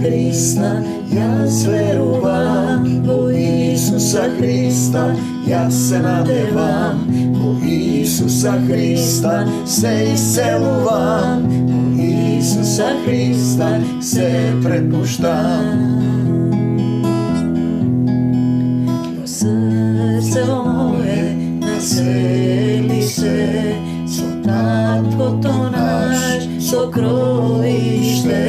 Христа, јас верувам, во Исуса Христа, јас се надевам, во Исуса Христа се исцелувам, во Исуса Христа се препуштам. Во срцево моје насели се, со таткото наш сокровиште,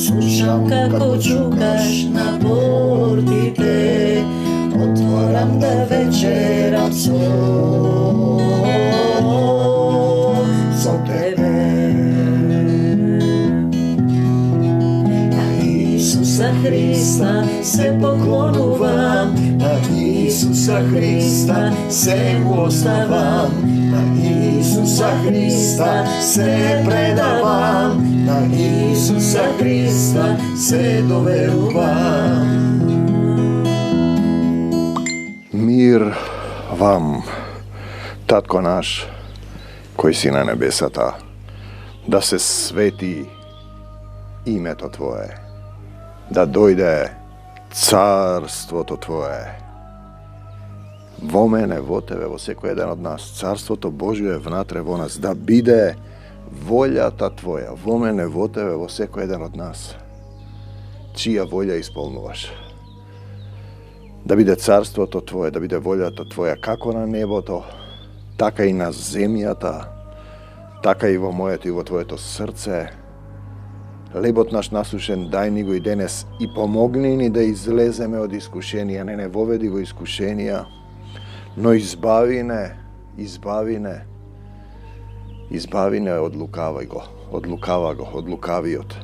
слушам како чукаш на портите, отворам да вечерам со тебе. На Исуса Христа се поклонувам, на Исуса Христа се оставам, на Исуса Христа се предавам, на Исуса Христа се доверувам. Мир вам, Татко наш, кој си на небесата, да се свети името Твое, да дојде царството Твое. Во мене, во Тебе, во секој еден од нас, царството Божие внатре во нас, да биде волјата Твоја, во мене, во Тебе, во секој еден од нас, чија волја исполнуваш. Да биде царството Твое, да биде волјата Твоја, како на небото, така и на земјата, така и во моето и во Твоето срце. Лебот наш насушен, дај ни го и денес и помогни ни да излеземе од искушенија, не воведи во искушенија, но избави не од лукавиот.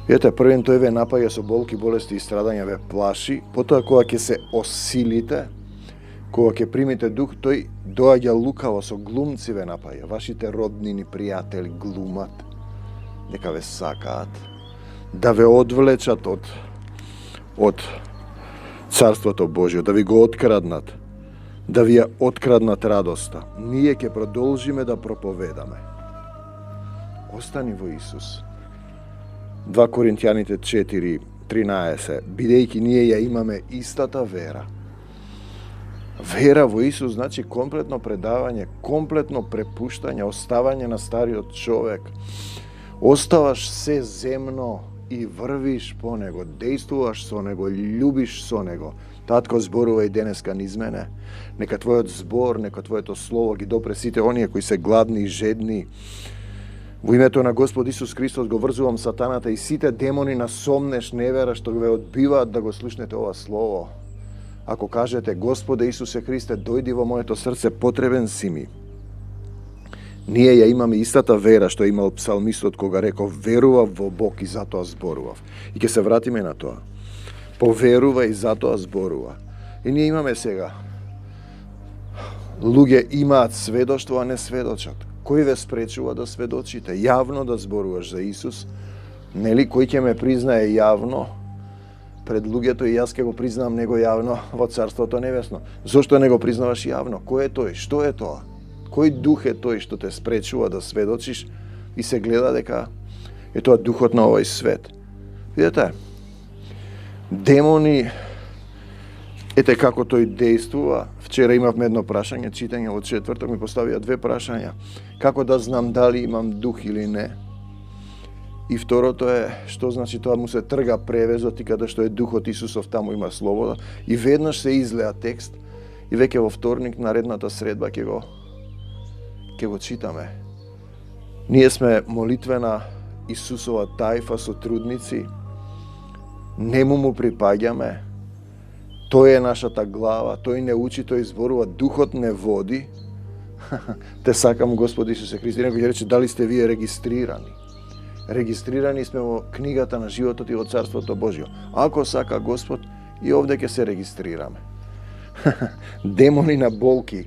Видете, првен тој ве напаѓа со болки, болести и страдања, ве плаши, потоа кога ќе се осилите, кога ќе примите дух, тој доаѓа лукаво, со глумци ве напаѓа. Вашите роднини, пријатели глумат, дека ве сакаат да ве одвлечат од Царството Божие, да ви го откраднат, да ви ја откраднат радоста. Ние ќе продолжиме да проповедаме. Остани во Исус. 2 Коринтијаните 4:13, бидејќи ние ја имаме истата вера. Вера во Исус значи комплетно предавање, комплетно препуштање, оставање на стариот човек. Оставаш се земно и врвиш по него, дејствуваш со него, љубиш со него. Татко, зборува и денеска низ мене. Нека Твојот збор, нека Твоето слово ги допре сите оние кои се гладни и жедни. Во името на Господ Исус Христос го врзувам сатаната и сите демони на сомнеш, невера што ве одбиваат да го слушнете ова слово. Ако кажете, Господе Исусе Христе, дојди во моето срце, потребен си ми. Ние ја имаме истата вера што имал псалмистот кога реков, верував во Бог и затоа зборував. И ќе се вратиме на тоа. Поверува и затоа зборува. И ние имаме сега. Луѓе имаат сведоштво, а не сведочат. Кој ве спречува да сведочите? Јавно да зборуваш за Исус? Нели, кој ќе ме признае јавно пред луѓето и јас ќе го признам него јавно во Царството Небесно? Зошто не го признаваш јавно? Кој е тој? Што е тоа? Кој дух е тој што те спречува да сведочиш и се гледа дека е тоа духот на овој свет? Видете, демони, ете како тој дејствува. Вчера имавме едно прашање, читање од четврток, ми поставија 2 прашања. Како да знам дали имам дух или не? И второто е, што значи тоа му се трга превезот и каде што е духот Исусов, таму има слобода. И веднаш се излеа текст и веќе во вторник наредната средба ќе го читаме. Ние сме молитвена Исусова тајфа со трудници, нему му припаѓаме, тој е нашата глава, тој не учи, тој зборува, духот не води. Те сакам, Господи Исусе Христе, некој ќе рече, дали сте вие регистрирани? Регистрирани сме во книгата на животот и во Царството Божјо. Ако сака Господ, и овде ќе се регистрираме. Демони на болки,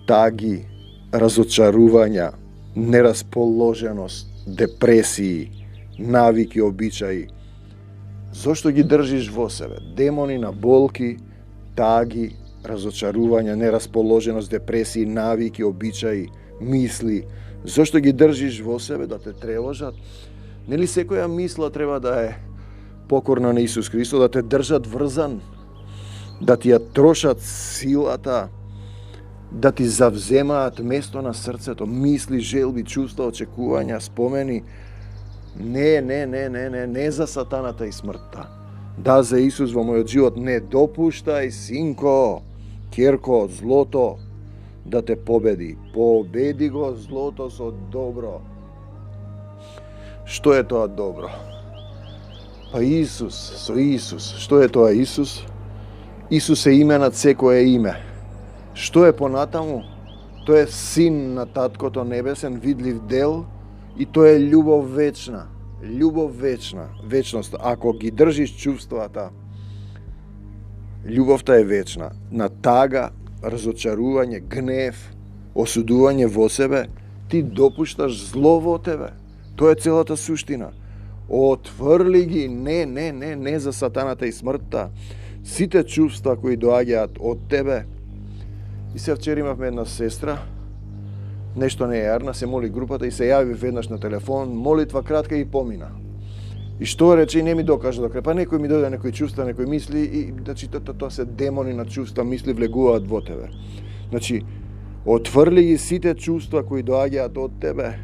таги, разочарувања, нерасположеност, депресии, навики, обичаи. Зошто ги држиш во себе? Демони на болки, таги, разочарувања, нерасположеност, депресии, навики, обичаи, мисли. Зошто ги држиш во себе да те тревожат, Нели секоја мисла треба да е покорна на Исус Христос, да те држат врзан, да ти ја трошат силата, да ти завземаат место на срцето, мисли, желби, чувства, очекувања, спомени. Не за сатаната и смртта. Да, за Исус во мојот живот. Не допуштај, синко, ќерко, злото да те победи. Победи го злото со добро. Што е тоа добро? Па Исус, со Исус. Што е тоа Исус? Исус е име над секое име. Што е понатаму? Тој е син на Таткото небесен, видлив дел, и тоа е љубов вечна. Љубов вечна, вечност. Ако ги држиш чувствата, љубовта е вечна. На тага, разочарување, гнев, осудување во себе, ти допушташ зло во тебе. Тоа е целата суштина. Отврли ги, не за сатаната и смртта. Сите чувства кои доаѓаат од тебе. И се вчера имавме една сестра, нешто не е јарна, се моли групата и се јави веднаш на телефон, молитва кратка и помина. И што рече, и не ми докажа до крај. Па некој ми дојде некои чувства, некои мисли, и значи тоа се демони на чувства, мисли влегуваат во тебе. Значи, отврли ги сите чувства кои доаѓаат од тебе,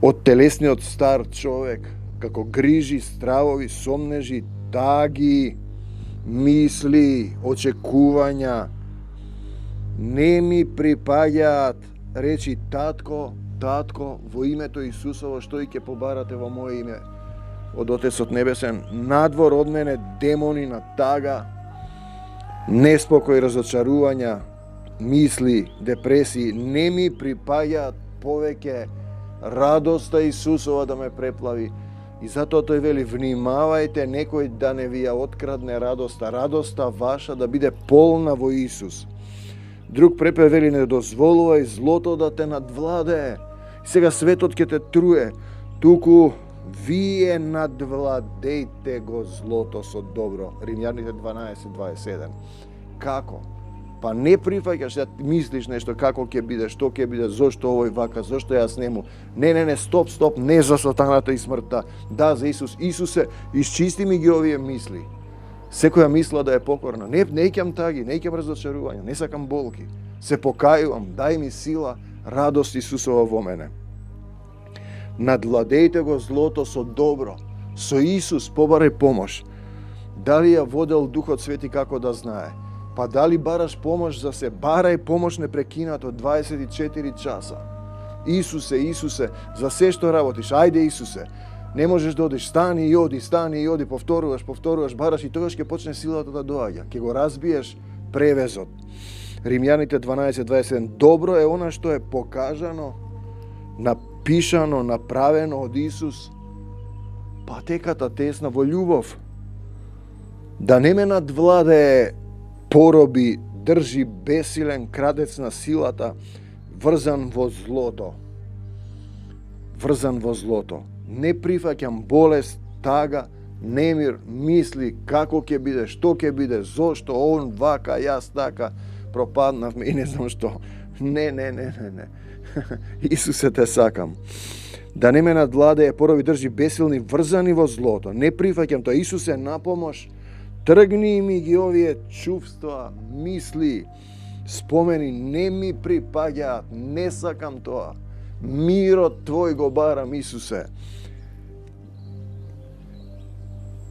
од телесниот стар човек, како грижи, стравови, сомнежи, таги, мисли, очекувања, не ми припаѓаат, речи татко, во името Исусово, што и ќе побарате во моје име од Отецот Небесен, надвор од мене демони на тага, неспокој, разочарувања, мисли, депресии, не ми припаѓаат повеќе, радоста Исусова да ме преплави. И затоа тој вели, внимавајте некој да не ви ја открадне радоста ваша да биде полна во Исус. Друг препев вели, не дозволувај злото да те надвладее. Сега светот ќе те труе, туку вие надвладејте го злото со добро. Римјаните 12:27. Како? Па не прифаќаш да мислиш нешто, како ќе биде, што ќе биде, зошто овој вака, зошто јас нему. Не, стоп, не за сатаната и смртта. Да, за Исус. Исусе, исчисти ми ги овие мисли. Секоја мисла да е покорна. Не ќам таги, не ќам разочарувања, не сакам болки. Се покајувам, дај ми сила, радост Исусова во мене. Надвладејте го злото со добро. Со Исус побарај помош. Дали ја водел Духот Свети како да знае? Па дали бараш помош за се? Барај помош непрекинато 24 часа. Исусе, за се што работиш, ајде Исусе. Не можеш да одиш, стани и оди, повторуваш, бараш и тогаш ќе почне силата да доаѓа. Ќе го разбиеш превезот. Римјаните 12:27. Добро е она што е покажано, напишано, направено од Исус. Патеката тесна во љубов. Да не ме надвладее пороби, држи бесилен крадец на силата, врзан во злото. Не прифаќам болест, тага, немир, мисли, како ќе биде, што ќе биде, зошто, он вака, јас така, пропаднавме и не знам што. Не. Исусе, те сакам. Да не ме надвладее пороби, држи бесилни, врзани во злото. Не прифаќам тоа. Исусе, напомош. Тргни ми ги овие чувства, мисли, спомени, не ми припаѓаат, не сакам тоа. Мирот Твој го барам, Исусе.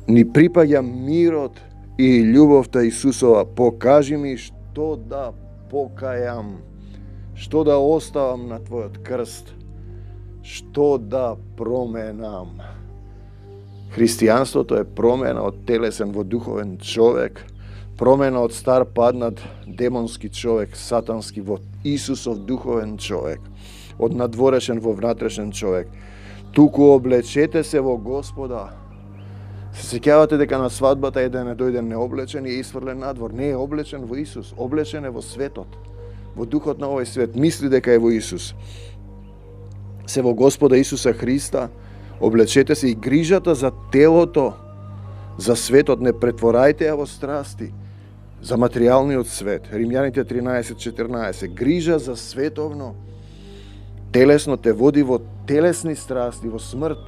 Ни припаѓа мирот и љубовта Исусова. Покажи ми што да покајам, што да оставам на Твојот крст, што да променам. Христијанството е промена од телесен во духовен човек, промена од стар паднат демонски човек, сатански во Исусов духовен човек, од надворешен во внатрешен човек. Туку облечете се во Господа. Се сеќавате дека на свадбата еден дојде необлечен и е исфрлен надвор. Не е облечен во Исус, облечен е во светот, во духот на овој свет. Мисли дека е во Исус. Се во Господа Исуса Христа, облечете се и грижата за телото, за светот, не претворајте ја во страсти, за материјалниот свет. Римјаните 13:14. Грижа за световно телесно те води во телесни страсти, во смрт.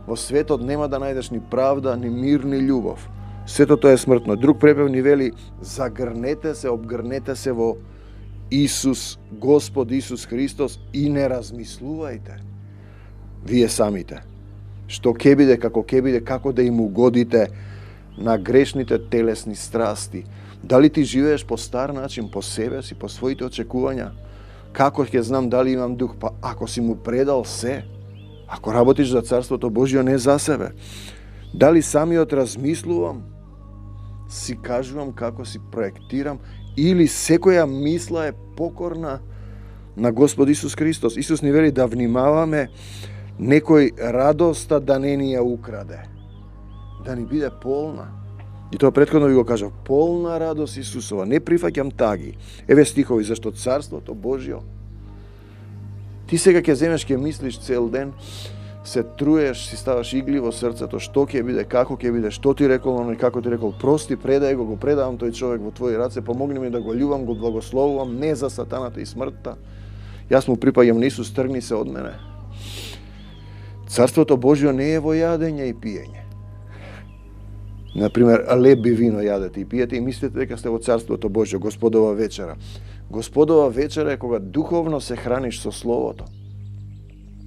Во светот нема да најдеш ни правда, ни мир, ни љубов. Сето тоа е смртно. Друг препев ни вели: загрнете се, обгрнете се во Исус, Господ Исус Христос и не размислувајте вие самите што ќе биде, како да им угодите на грешните телесни страсти. Дали ти живееш по стар начин, по себе си, по своите очекувања? Како ќе знам дали имам дух? Па ако си му предал се, ако работиш за Царството Божјо, не за себе. Дали самиот размислувам, си кажувам како си проектирам, или секоја мисла е покорна на Господ Исус Христос? Исус ни вели да внимаваме некој радоста да не ни ја украде, да ни биде полна. И тоа претходно ви го кажав, полна радост Исусова, не прифаќам таги. Еве стихови, зашто Царството Божјо, ти сега ќе земеш, ќе мислиш цел ден, се труеш, си ставаш игли во срцето, што ќе биде, како ќе биде, што ти рекол, оној како ти рекол, прости, предај го предавам тој човек во твои раце, помогни ми да го љубам, го благословувам, не за сатаната и смртта. Јас му припаѓам на Исус, тргни се од мене. Царството Божјо не е во јадење и пиење. Например, леб и вино јадете и пиете и мислите дека сте во Царството Божјо, Господова вечера. Господова вечера е кога духовно се храниш со Словото.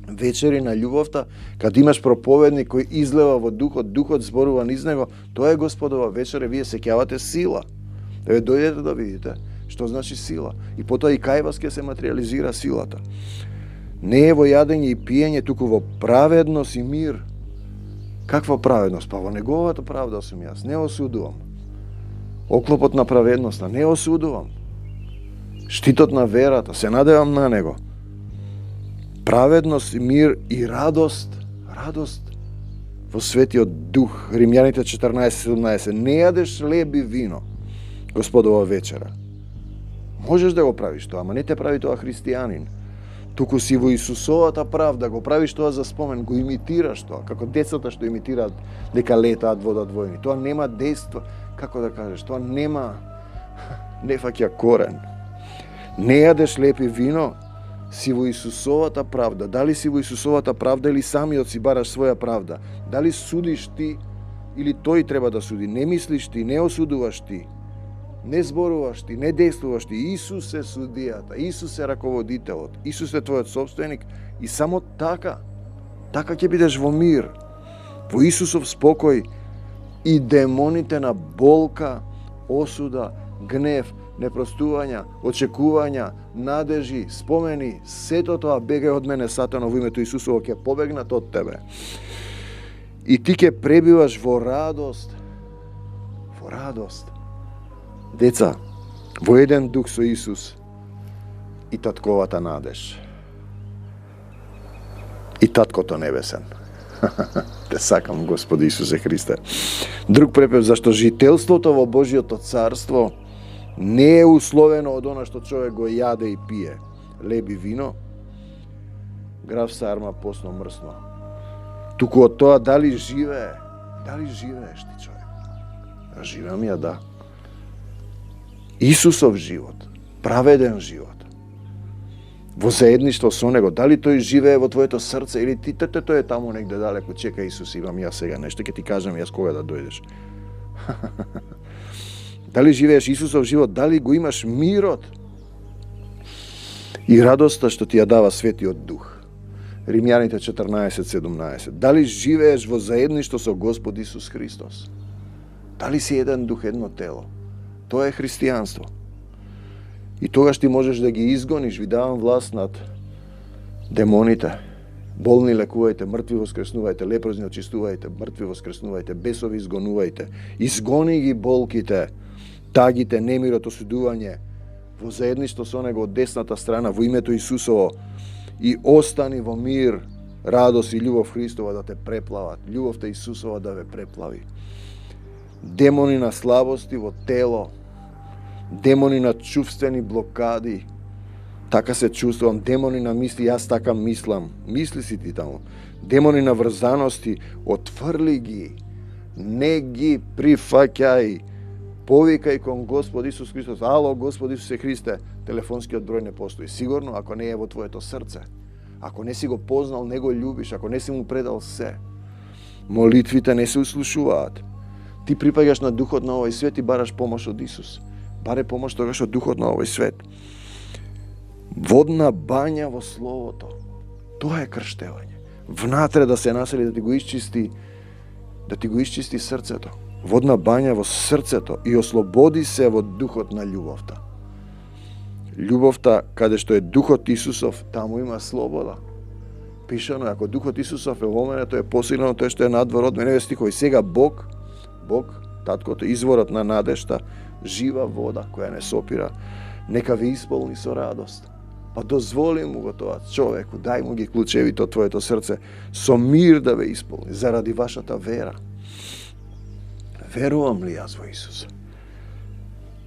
Вечери на љубовта, кад имаш проповедник кој излева во духот, духот зборува низ него, тоа е Господова вечера, вие сеќавате сила. Еве дојдете да видите што значи сила. И потоа и кај вас ќе се материализира силата. Не е во јадење и пиење, туку во праведност и мир. Каква праведност? Па во неговата правда сум јас, не осудувам. Оклопот на праведноста, не осудувам. Штитот на верата, се надевам на него. Праведност, мир и радост во светиот дух. Римјаните 14:17. Не јадеш леб и вино, Господова вечера. Можеш да го правиш тоа, ама не те прави тоа христијанин. Туку си во Исусовата правда, го правиш тоа за спомен, го имитираш тоа, како децата што имитираат дека летаат, водат војни. Тоа нема дејство, како да кажеш, тоа не фаќа корен. Не јадеш леб и вино, си во Исусовата правда. Дали си во Исусовата правда или самиот си бараш своја правда? Дали судиш ти или тој треба да суди? Не мислиш ти, не осудуваш ти, не зборуваш ти, не действуваш ти. Исус е судијата, Исус е раководителот, Исус е твојот собственик и само така ќе бидеш во мир, во Исусов спокој и демоните на болка, осуда, гнев, непростувања, очекувања, надежи, спомени, сето тоа бегај од мене, Сатано, во името Исусово ќе побегнат од тебе. И ти ќе пребиваш во радост. Во радост. Деца, во еден дух со Исус и татковата надеж. И таткото небесен. Те сакам, Господи Исусе Христе. Друг препев, зашто жителството во Божјото царство не е условено од она што човек го јаде и пие. Леб и вино, граф сарма, посно, мрсно. Туку од тоа дали живее, дали живееш ти, човек? Живеам ја, да. Исусов живот, праведен живот, во заедништво со него, дали тој живее во твоето срце или ти тој е таму негде далеко, чека Исус, имам јас сега нешто, ќе ти кажам јас кога да дојдеш. Дали живееш Исусов живот, дали го имаш мирот и радоста што ти ја дава Светиот Дух. Римјаните 14:17. Дали живееш во заедништво со Господ Исус Христос? Дали си еден дух, едно тело? Тоа е христијанство. И тогаш ти можеш да ги изгониш, ви давам власт над демоните. Болни лекувајте, мртви воскреснувајте, лепрозни очистувајте, мртви воскреснувајте, бесови изгонувајте. Изгони ги болките, тагите, немирот, осудување, во заедништво со него од десната страна, во името Исусово, и остани во мир, радост и љубов Христова да те преплават, љубовта Исусова да ве преплави. Демони на слабости во тело, демони на чувствени блокади, така се чувствувам, демони на мисли, јас така мислам, мисли си ти таму, демони на врзаности, отврли ги, не ги прифаќај, Повикај кон Господ Исус Христос. Ало, Господ Исусе Христе, телефонскиот број не постои. Сигурно, ако не е во твоето срце, ако не си го познал, не го љубиш, ако не си му предал се, молитвите не се услушуваат. Ти припаѓаш на духот на овој свет и бараш помош од Исус. Баре помош тогаш од духот на овој свет. Водна бања во Словото. Тоа е крштевање. Внатре да се насели, да ти го исчисти срцето. Водна бања во срцето и ослободи се во духот на љубовта. Љубовта, каде што е духот Исусов, таму има слобода. Пишано, ако духот Исусов е во мене, тој е посилен од тој што е надвор од мене. Стихови. Сега Бог, таткото, изворот на надежта, жива вода која не сопира, нека ви исполни со радост. Па дозволи му го тоа човеку, дај му ги клучевите од твоето срце, со мир да ве исполни, заради вашата вера. Верувам ли јас во Исус?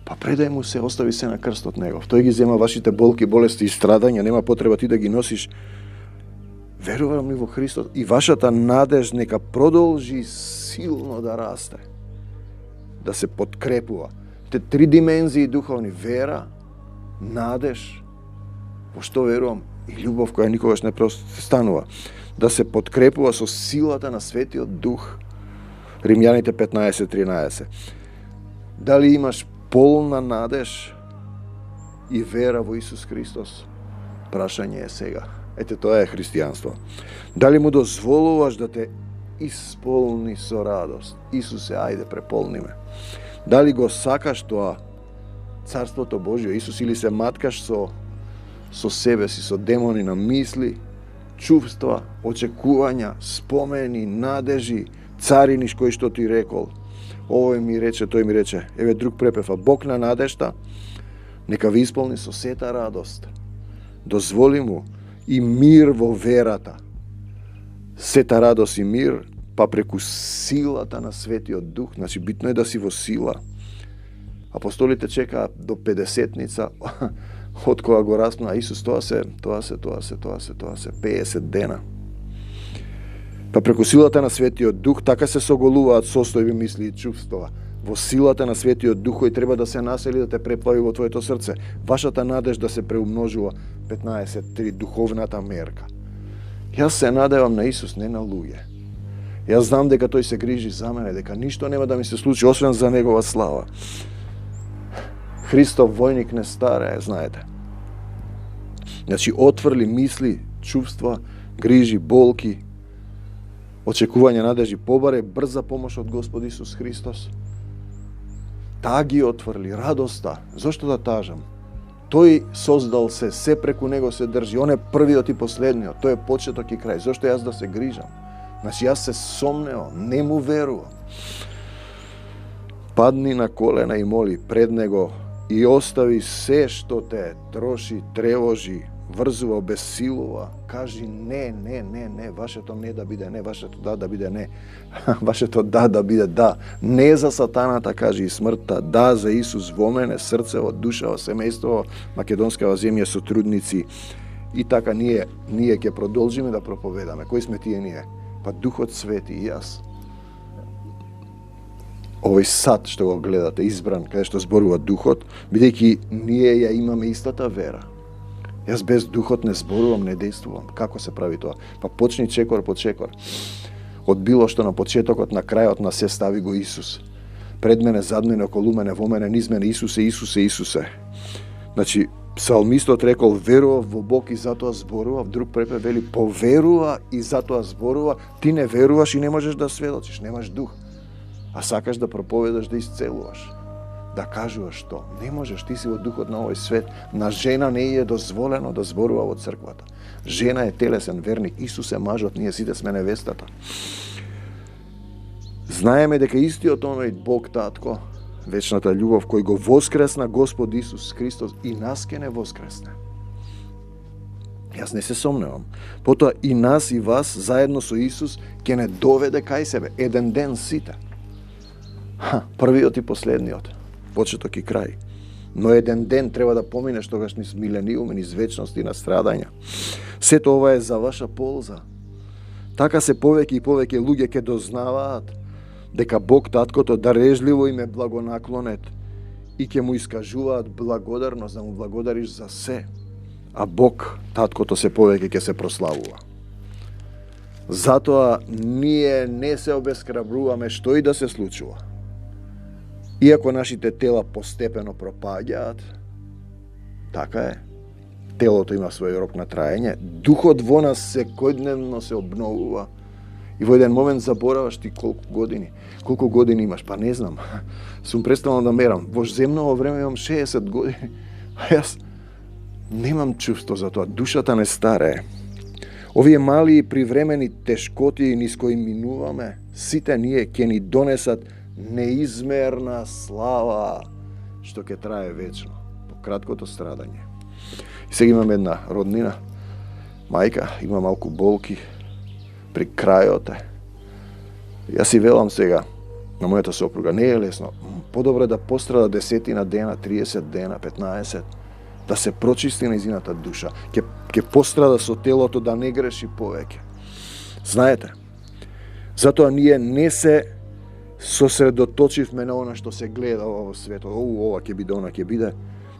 Па предај му се, остави се на крстот негов. Тој ги зема вашите болки, болести и страдања, нема потреба ти да ги носиш. Верувам ли во Христос? И вашата надеж нека продолжи силно да расте, да се подкрепува. Те три димензии духовни: вера, надеж, во што верувам, и љубов која никогаш не престанува, да се подкрепува со силата на Светиот Дух. Римјаните 15:13. Дали имаш полна надеж и вера во Исус Христос? Прашање е сега. Ете, тоа е христијанство. Дали му дозволуваш да те исполни со радост? Исусе, ајде, преполни ме. Дали го сакаш тоа, Царството Божие, Исус, или се маткаш со себе си, со демони на мисли, чувства, очекувања, спомени, надежи, царини кои што ти рекол. Овој ми рече, тој ми рече. Еве друг препев, а Бог на надежта нека ви исполни со сета радост. Дозволи му и мир во верата. Сета радост и мир, па преку силата на Светиот Дух. Значи, битно е да си во сила. Апостолите чекаат до 50-ница, од кога го распна Исус, тоа се 50 дена. Па преку силата на Светиот Дух, така се соголуваат состојби, мисли и чувства. Во силата на Светиот Дух кој треба да се насели, да те преплави во твоето срце. Вашата надеж да се преумножува. 15:3, духовната мерка. Јас се надевам на Исус, не на луѓе. Јас знам дека тој се грижи за мене, дека ништо нема да ми се случи освен за негова слава. Христов војник не старее, знаете. Значи, отврли мисли, чувства, грижи, болки, очекување, надежи, побаре брза помош од Господ Исус Христос. Таа ги отврли, радоста. Зошто да тажам? Тој создал се преку него се држи. Он е првиот и последниот. Тој е почеток и крај. Зошто јас да се грижам? Значи, јас се сомневам, не му верувам. Падни на колена и моли пред него и остави се што те троши, тревожи, врзува, обесилува. Кажи не, вашето не да биде не, вашето да биде не. Вашето да биде да. Не за сатаната, кажи, и смртта. Да за Исус во мене, срцево, душаво, семејство, македонскава земја, сотрудници. И така ние ќе продолжиме да проповедаме. Кои сме тие ние? Па Духот Свети и јас. Овој сад што го гледате, избран, каде што зборува Духот, бидејќи ние ја имаме истата вера. Јас без Духот не зборувам, не действувам. Како се прави тоа? Па почни чекор по чекор. Од било што на почетокот, на крајот на се стави го Исус. Пред мене, зад мене, околу мене, во мене, низ мене, Исусе. Значи, псалмистот рекол, верував во Бог и затоа зборував. Друг препев вели, поверува и затоа зборува. Ти не веруваш и не можеш да сведочиш, немаш дух. А сакаш да проповедаш, да исцелуваш, да кажуваш што. Не можеш, ти си во духот на овој свет. На жена не е дозволено да зборува во црквата. Жена е телесен верник, Исус е мажот, ние сите сме невестата. Знаеме дека истиот оној Бог Татко, вечната љубов, кој го воскресна Господ Исус Христос, и нас ке не воскресне. Јас не се сомневам. Потоа и нас и вас, заедно со Исус, ке не доведе кај себе, еден ден сите. Првиот и последниот, почеток и крај. Но еден ден треба да поминеш тогаш низ милениум, низ вечност и на страдања. Сето ова е за ваша полза. Така се повеќе и повеќе луѓе ќе дознаваат дека Бог таткото дарежливо им е благонаклонет и ќе му искажуваат благодарност, да му благодариш за се, а Бог таткото се повеќе ќе се прославува. Затоа ние не се обесхрабруваме што и да се случува. Иако нашите тела постепено пропаѓаат, така е, телото има свој рок на траење, духот во нас секојдневно се обновува и во еден момент забораваш ти колку години имаш, па не знам, сум престанал да мерам, во земново време имам 60 години, а јас немам чувство за тоа, душата не старее. Овие мали и привремени тешкоти низ кои минуваме, сите ние ќе ни донесат неизмерна слава, што ќе трае вечно, по краткото страдање. И сега имам една роднина, мајка, има малку болки при крајот. Јас си велам сега на мојата сопруга, не е лесно, подобро да пострада 10 дена, 30 дена, 15, да се прочисти нејзината душа, ќе пострада со телото да не греши повеќе. Знаете, затоа ние не се сосредоточивме на она што се гледа во светот, ова ќе биде, она ќе биде,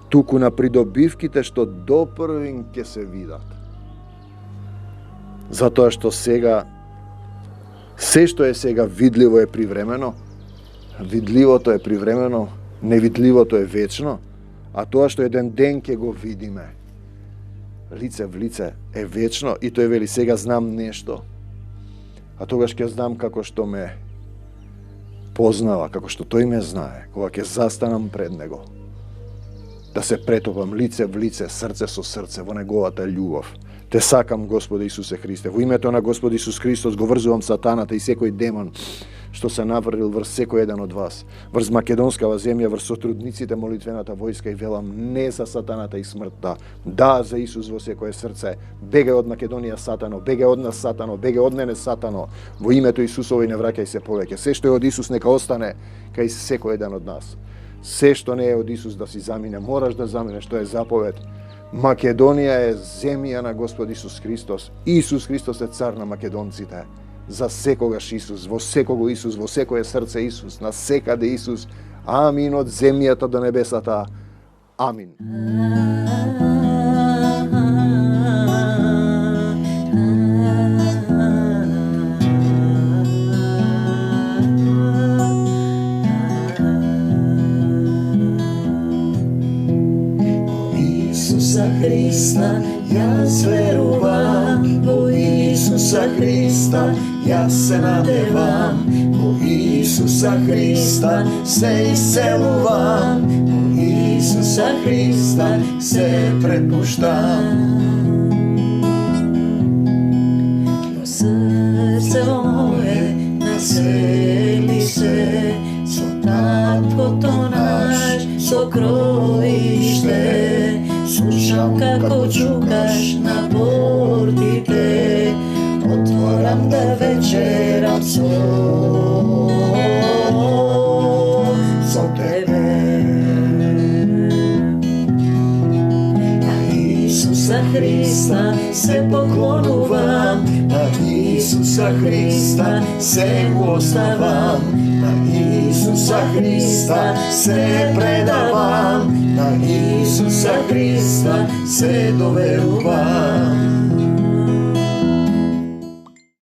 туку на придобивките што допрвин ќе се видат. Затоа што сега, се што е сега видливо е привремено, видливото е привремено, невидливото е вечно, а тоа што еден ден ќе го видиме, лице в лице, е вечно и тој вели сега знам нешто, а тогаш ќе знам како што ме познава, како што тој ме знае, кога ќе застанам пред него, да се претопам лице в лице, срце со срце во неговата љубов. Те сакам, Господи Исусе Христе. Во името на Господи Исус Христос го врзувам сатаната и секој демон што се наврнил врз секој еден од вас, врз македонскава земја, врз сотрудниците молитвената војска и велам не за сатаната и смртта, да за Исус во секое срце. Бегај од Македонија, сатано, бегај од нас, сатано, бегај од мене, сатано. Во името Исусово и не враќај се повеќе. Се што е од Исус нека остане кај секој еден од нас. Се што не е од Исус да си замине, мораш да заминеш, тоа е заповед. Македонија е земја на Господ Исус Христос. Исус Христос е цар на македонците. За секогаш Исус, во секого Исус, во секое срце Исус, на секаде Исус. Амин, од земјата до небесата. Амин. Исуса Христа, јас верувам, во Исуса Христа, јас се надевам, во Исуса Христа се исцелувам, во Исуса Христа се препуштам. Во срце моје насели се, со таткото наш сокровиште. Слушам како чукаш на портите, отворам да вечерам со тебе. На Исуса Христа се поклонувам, на Исуса Христа се оставам, на Исуса Христа се предавам, на Исуса Христа се доверувам.